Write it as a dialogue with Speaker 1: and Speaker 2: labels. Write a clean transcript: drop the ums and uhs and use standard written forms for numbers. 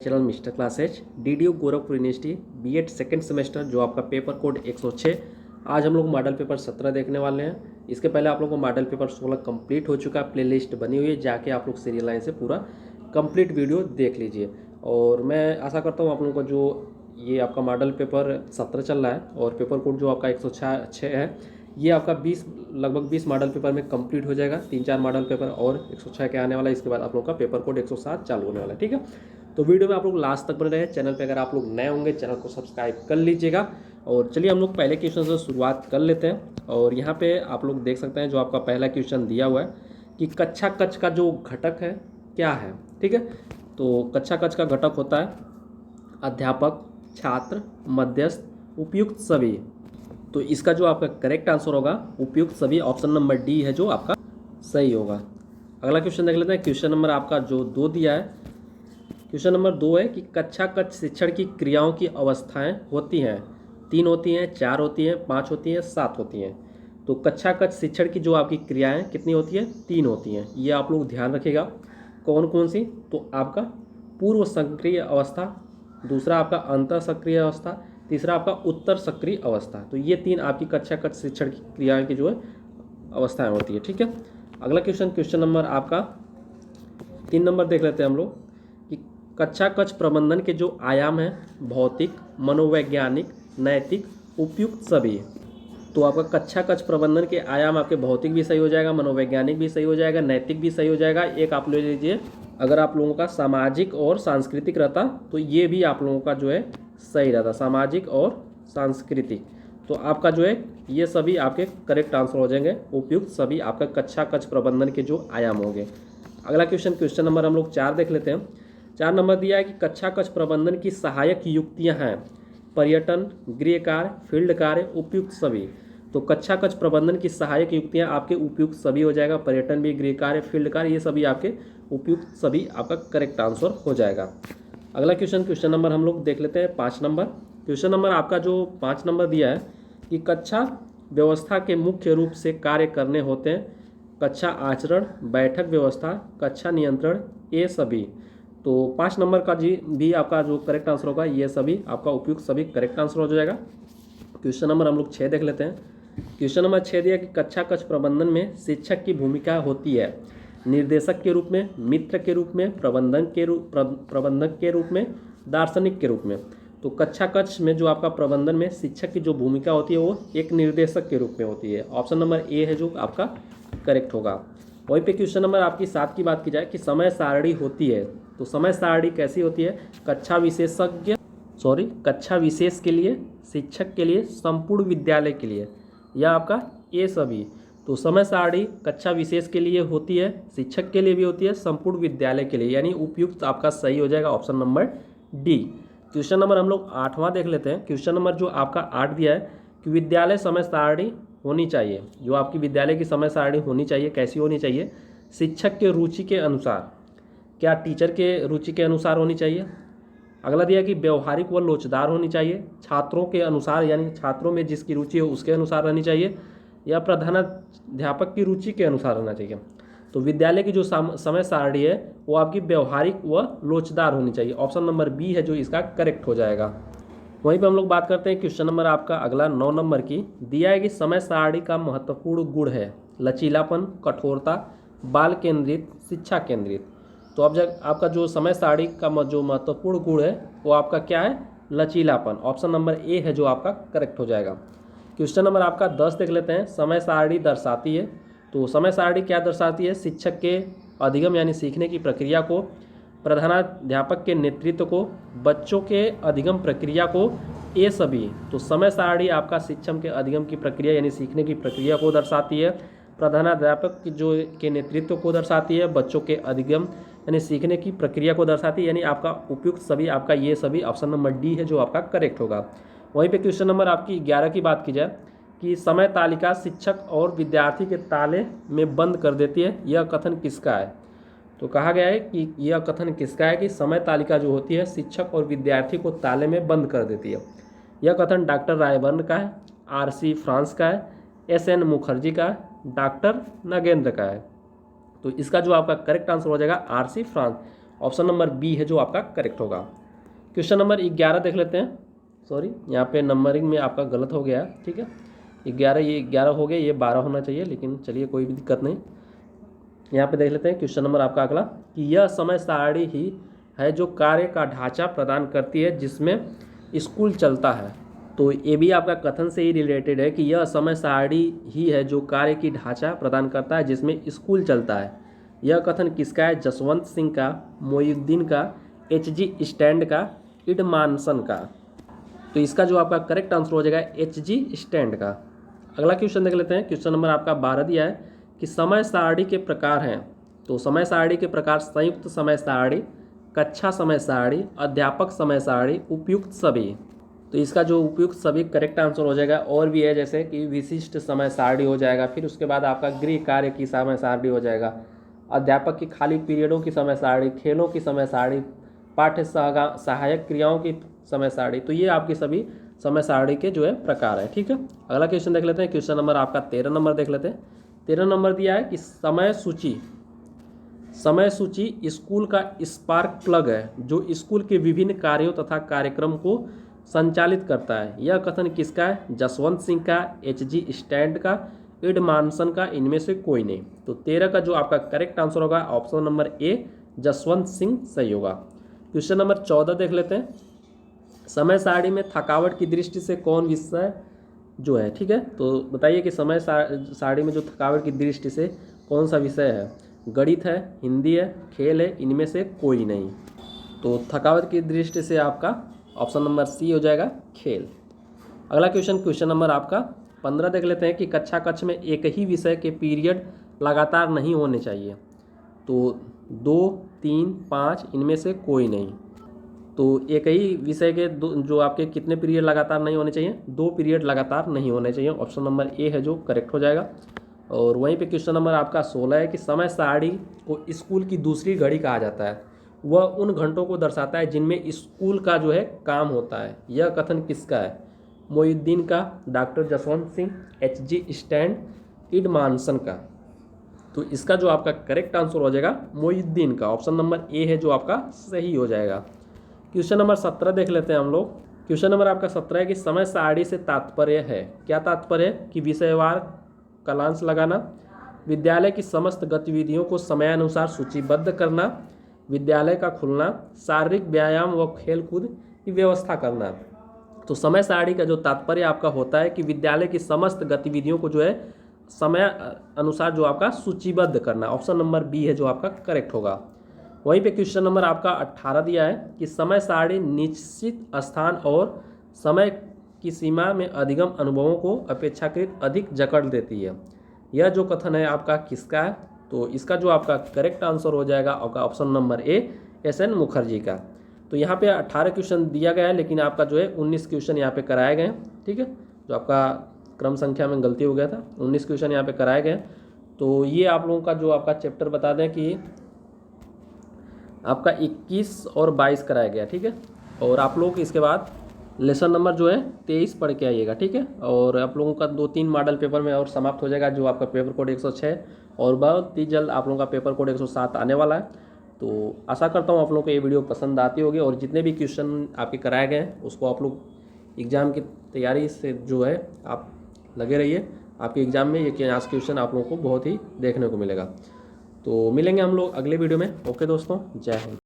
Speaker 1: Channel mister classes DDU Gorakhpur university BEd second semester जो आपका paper code 106। आज हम लोग मॉडल पेपर 17 देखने वाले हैं। इसके पहले आप लोगों को मॉडल पेपर 16 कंप्लीट हो चुका है, प्लेलिस्ट बनी हुई है, जाके आप लोग सीरियल लाइन से पूरा कंप्लीट वीडियो देख लीजिए। और मैं आशा करता हूँ आप लोगों को जो ये आपका मॉडल पेपर 17 चल रहा है और पेपर कोड जो आपका 106 है, ये आपका लगभग 20 मॉडल पेपर में कंप्लीट हो जाएगा। 3-4 मॉडल पेपर और 106 के आने वाला है। इसके बाद आप लोगों का पेपर कोड 107 चालू होने वाला है। ठीक है, तो वीडियो में आप लोग लास्ट तक बने रहे। चैनल पे अगर आप लोग नए होंगे चैनल को सब्सक्राइब कर लीजिएगा। और चलिए हम लोग पहले क्वेश्चन से शुरुआत कर लेते हैं। और यहाँ पे आप लोग देख सकते हैं जो आपका पहला क्वेश्चन दिया हुआ है कि कक्षा कक्ष का जो घटक है क्या है। ठीक है, तो कक्षा कक्ष का घटक होता है अध्यापक, छात्र, मध्यस्थ, उपयुक्त सभी। तो इसका जो आपका करेक्ट आंसर होगा उपयुक्त सभी, ऑप्शन नंबर डी है जो आपका सही होगा। अगला क्वेश्चन देख लेते हैं। क्वेश्चन नंबर आपका जो 2 दिया है, क्वेश्चन नंबर 2 है कि कक्षा कक्ष शिक्षण की क्रियाओं की अवस्थाएं होती हैं। 3 होती हैं, 4 होती हैं, 5 होती हैं, 7 होती हैं। तो कक्षा कक्ष शिक्षण की जो आपकी क्रियाएं कितनी होती है? 3 होती हैं। ये आप लोग ध्यान रखिएगा। कौन कौन सी? तो आपका पूर्व सक्रिय अवस्था, दूसरा आपका अंतर सक्रिय अवस्था, तीसरा आपका उत्तर सक्रिय अवस्था। तो ये 3 आपकी कक्षा कक्ष शिक्षण की क्रियाएं की जो है अवस्थाएं होती है। ठीक है, अगला क्वेश्चन नंबर आपका 3 नंबर देख लेते हैं हम लोग कि कक्षा कक्ष प्रबंधन के जो आयाम हैं भौतिक, मनोवैज्ञानिक, नैतिक, उपयुक्त सभी। तो आपका कक्षा कक्ष प्रबंधन के आयाम आपके भौतिक भी सही हो जाएगा, मनोवैज्ञानिक भी सही हो जाएगा, नैतिक भी सही हो जाएगा। एक आप ले लीजिए, अगर आप लोगों का सामाजिक और सांस्कृतिक रहता तो ये भी आप लोगों का जो है सही रहता, सामाजिक और सांस्कृतिक। तो आपका जो है ये सभी आपके करेक्ट आंसर हो जाएंगे, उपयुक्त सभी आपका कक्षा कक्ष प्रबंधन के जो आयाम होंगे। अगला क्वेश्चन नंबर हम लोग 4 देख लेते हैं। 4 नंबर दिया है कि कक्षा कक्ष प्रबंधन की सहायक युक्तियां हैं पर्यटन, गृह कार्य, फील्ड कार्य, उपयुक्त सभी। तो कक्षा कक्ष प्रबंधन की सहायक युक्तियां आपके उपयुक्त सभी हो जाएगा। पर्यटन भी, गृह कार्य, फील्ड कार्य, ये सभी आपके उपयुक्त सभी आपका करेक्ट आंसर हो जाएगा। अगला क्वेश्चन नंबर हम लोग देख लेते हैं 5 नंबर। क्वेश्चन नंबर आपका जो 5 नंबर दिया है कि कक्षा व्यवस्था के मुख्य रूप से कार्य करने होते हैं कक्षा आचरण, बैठक व्यवस्था, कक्षा नियंत्रण, ये सभी। तो 5 नंबर का जी भी आपका जो करेक्ट आंसर होगा ये सभी आपका उपयुक्त सभी करेक्ट आंसर हो जाएगा। क्वेश्चन नंबर हम लोग 6 देख लेते हैं। क्वेश्चन नंबर 6 दिया कि कक्षा कक्ष प्रबंधन में शिक्षक की भूमिका होती है निर्देशक के रूप में, मित्र के रूप में, प्रबंधक के रूप में, दार्शनिक के रूप में। तो कक्षा कक्ष में जो आपका प्रबंधन में शिक्षक की जो भूमिका होती है वो एक निर्देशक के रूप में होती है। ऑप्शन नंबर ए है जो आपका करेक्ट होगा। वहीं पे क्वेश्चन नंबर आपकी 7 की बात की जाए कि समय सारणी होती है। तो समय सारणी कैसी होती है? कक्षा विशेष के लिए, शिक्षक के लिए, संपूर्ण विद्यालय के लिए, या आपका ये सभी। तो समय सारणी कक्षा विशेष के लिए होती है, शिक्षक के लिए भी होती है, संपूर्ण विद्यालय के लिए, यानी उपयुक्त आपका सही हो जाएगा option number D. Question number हम लोग 8वां देख लेते हैं। क्वेश्चन नंबर जो आपका 8 दिया है कि विद्यालय समय सारणी होनी चाहिए। जो आपकी विद्यालय की समय सारणी होनी चाहिए कैसी होनी चाहिए? शिक्षक के रुचि के अनुसार, क्या टीचर के रुचि के अनुसार होनी चाहिए? अगला दिया कि व्यवहारिक व लोचदार होनी चाहिए, छात्रों के अनुसार यानी छात्रों में जिसकी रुचि हो उसके अनुसार रहनी चाहिए, या प्रधानाध्यापक की रुचि के अनुसार रहना चाहिए। तो विद्यालय की जो समय सारणी है वो आपकी व्यवहारिक व लोचदार होनी चाहिए। ऑप्शन नंबर बी है जो इसका करेक्ट हो जाएगा। वहीं पे हम लोग बात करते हैं क्वेश्चन नंबर आपका अगला 9 नंबर की। दिया है कि समय सारणी का महत्वपूर्ण गुण है लचीलापन, कठोरता, बाल केंद्रित, शिक्षा केंद्रित। तो अब जब आपका जो समय सारणी का जो महत्वपूर्ण गुण है वो आपका क्या है? लचीलापन। ऑप्शन नंबर ए है जो आपका करेक्ट हो जाएगा। क्वेश्चन नंबर आपका 10 देख लेते हैं। समय सारणी दर्शाती है। तो समय सारणी क्या दर्शाती है? शिक्षक के अधिगम यानी सीखने की प्रक्रिया को, प्रधानाध्यापक के नेतृत्व को, बच्चों के अधिगम प्रक्रिया को, ये सभी। तो समय सारणी आपका शिक्षक के अधिगम की प्रक्रिया यानी सीखने की प्रक्रिया को दर्शाती है, प्रधानाध्यापक की जो के नेतृत्व को दर्शाती है, बच्चों के अधिगम यानी सीखने की प्रक्रिया को दर्शाती है, यानी आपका उपयुक्त सभी आपका ये सभी ऑप्शन नंबर डी है जो आपका करेक्ट होगा। वहीं पे क्वेश्चन नंबर आपकी 11 की बात की जाए कि समय तालिका शिक्षक और विद्यार्थी के ताले में बंद कर देती है, यह कथन किसका है? तो कहा गया है कि यह कथन किसका है कि समय तालिका जो होती है शिक्षक और विद्यार्थी को ताले में बंद कर देती है। यह कथन डॉक्टर रायबर्न का है, आर.सी. फ्रांस का है, एस.एन. मुखर्जी का है, डॉक्टर नगेंद्र का है। तो इसका जो आपका करेक्ट आंसर हो जाएगा RC. France. Option number B है जो आपका करेक्ट होगा। क्वेश्चन नंबर 11 देख लेते हैं। सॉरी, यहाँ पे नंबरिंग में आपका गलत हो गया है, ठीक है। 11 ये 11 हो गया, ये 12 होना चाहिए, लेकिन चलिए कोई भी दिक्कत नहीं। यहाँ पे देख लेते हैं क्वेश्चन नंबर आपका अगला कि यह समय सारणी ही है जो कार्य का ढांचा प्रदान करती है जिसमें स्कूल चलता है। तो ये भी आपका कथन से ही रिलेटेड है कि यह समय सारणी ही है जो कार्य की ढांचा प्रदान करता है जिसमें स्कूल चलता है। यह कथन किसका है? जसवंत सिंह का, मोइनुद्दीन का, एच.जी. स्टैंड का, इडमानसन का। तो इसका जो आपका करेक्ट आंसर हो जाएगा एच.जी. स्टैंड का। अगला क्वेश्चन देख लेते हैं। क्वेश्चन नंबर आपका 12 दिया है कि समय सारणी के प्रकार हैं। तो समय सारणी के प्रकार संयुक्त समय सारणी, कक्षा समय सारणी, अध्यापक समय सारणी, उपयुक्त सभी। तो इसका जो उपयुक्त सभी करेक्ट आंसर हो जाएगा। और भी है जैसे कि विशिष्ट समय सारणी हो जाएगा, फिर उसके बाद आपका गृह कार्य की समय सारणी हो जाएगा, अध्यापक की खाली पीरियडों की समय सारणी, खेलों की समय सारणी, पाठ्य सहायक क्रियाओं की समय सारणी। तो ये आपकी सभी समय सारणी के जो है प्रकार है, ठीक है। अगला क्वेश्चन देख लेते हैं। क्वेश्चन नंबर आपका 13 नंबर देख लेते हैं। 13 नंबर दिया है कि समय सूची स्कूल का स्पार्क प्लग है जो स्कूल के विभिन्न कार्यों तथा कार्यक्रम को संचालित करता है। यह कथन किसका है? जसवंत सिंह का, एच.जी. स्टैंड का, इडमानसन का, इनमें से कोई नहीं। तो 13 का जो आपका करेक्ट आंसर होगा option number A, Jaswant Singh सही होगा। क्वेश्चन नंबर 14 देख लेते हैं। समय सारणी में थकावट की दृष्टि से कौन विषय जो है, ठीक है। तो बताइए कि समय सारणी में जो थकावट की दृष्टि से कौन सा विषय है? गणित है, हिंदी है, खेल है, इनमें से कोई नहीं। तो थकावट की दृष्टि से आपका ऑप्शन नंबर सी हो जाएगा, खेल। अगला क्वेश्चन नंबर आपका 15 देख लेते हैं कि कक्ष में एक ही विषय के पीरियड लगातार नहीं होने चाहिए। तो 2, 3, 5 इनमें से कोई नहीं। तो एक ही विषय के जो आपके कितने पीरियड लगातार नहीं होने चाहिए? 2 पीरियड लगातार नहीं होने चाहिए। ऑप्शन नंबर ए है जो करेक्ट हो जाएगा। और वहीं पे क्वेश्चन नंबर आपका 16 है कि समय सारणी को स्कूल की दूसरी घड़ी कहा जाता है। वह उन घंटों को दर्शाता है जिनमें स्कूल का जो है काम होता है। यह कथन किसका है? मोइनुद्दीन का, डॉक्टर जसवंत सिंह, एच.जी. स्टैंड, इडमानसन का। तो इसका जो आपका करेक्ट आंसर हो जाएगा मोइनुद्दीन का। ऑप्शन नंबर ए है जो आपका सही हो जाएगा। क्वेश्चन नंबर 17 देख लेते हैं हम लोग। क्वेश्चन नंबर आपका 17 है कि समय सारणी से तात्पर्य है। क्या तात्पर्य है? कि विषयवार कलांश लगाना, विद्यालय की समस्त गतिविधियों को समयानुसार सूचीबद्ध करना, विद्यालय का खुलना, शारीरिक व्यायाम व खेलकूद की व्यवस्था करना। तो समय सारणी का जो तात्पर्य आपका होता है कि विद्यालय की समस्त गतिविधियों को जो है समय अनुसार जो आपका सूचीबद्ध करना। ऑप्शन नंबर बी है जो आपका करेक्ट होगा। वहीं पे क्वेश्चन नंबर आपका 18 दिया है कि समय सारणी निश्चित स्थान और समय की सीमा में अधिगम अनुभवों को अपेक्षाकृत अधिक जकड़ देती है। यह जो कथन है आपका किसका है? तो इसका जो आपका करेक्ट आंसर हो जाएगा आपका option number A, SN. Mukherjee का। तो यहाँ पे 18 क्वेश्चन दिया गया है, लेकिन आपका जो है 19 क्वेश्चन यहाँ पे कराए गए हैं, ठीक है। जो आपका क्रम संख्या में गलती हो गया था, 19 क्वेश्चन यहाँ पे कराए गए। तो ये आप लोगों का जो आपका चैप्टर बता दें कि आपका 21 और 22 कराया गया, ठीक है। और आप लोग इसके बाद लेसन नंबर जो है 23 पढ़ के आइएगा, ठीक है। और आप लोगों का 2-3 मॉडल पेपर में और समाप्त हो जाएगा जो आपका पेपर कोड 106, और बहुत ही जल्द आप लोगों का पेपर कोड 107 आने वाला है। तो आशा करता हूँ आप लोगों को ये वीडियो पसंद आती होगी, और जितने भी क्वेश्चन आपके कराए गए हैं उसको आप लोग एग्ज़ाम की तैयारी से जो है आप लगे रहिए। आपके एग्ज़ाम में ये क्वेश्चन आप लोगों को बहुत ही देखने को मिलेगा। तो मिलेंगे हम लोग अगले वीडियो में। ओके दोस्तों, जय हिंद।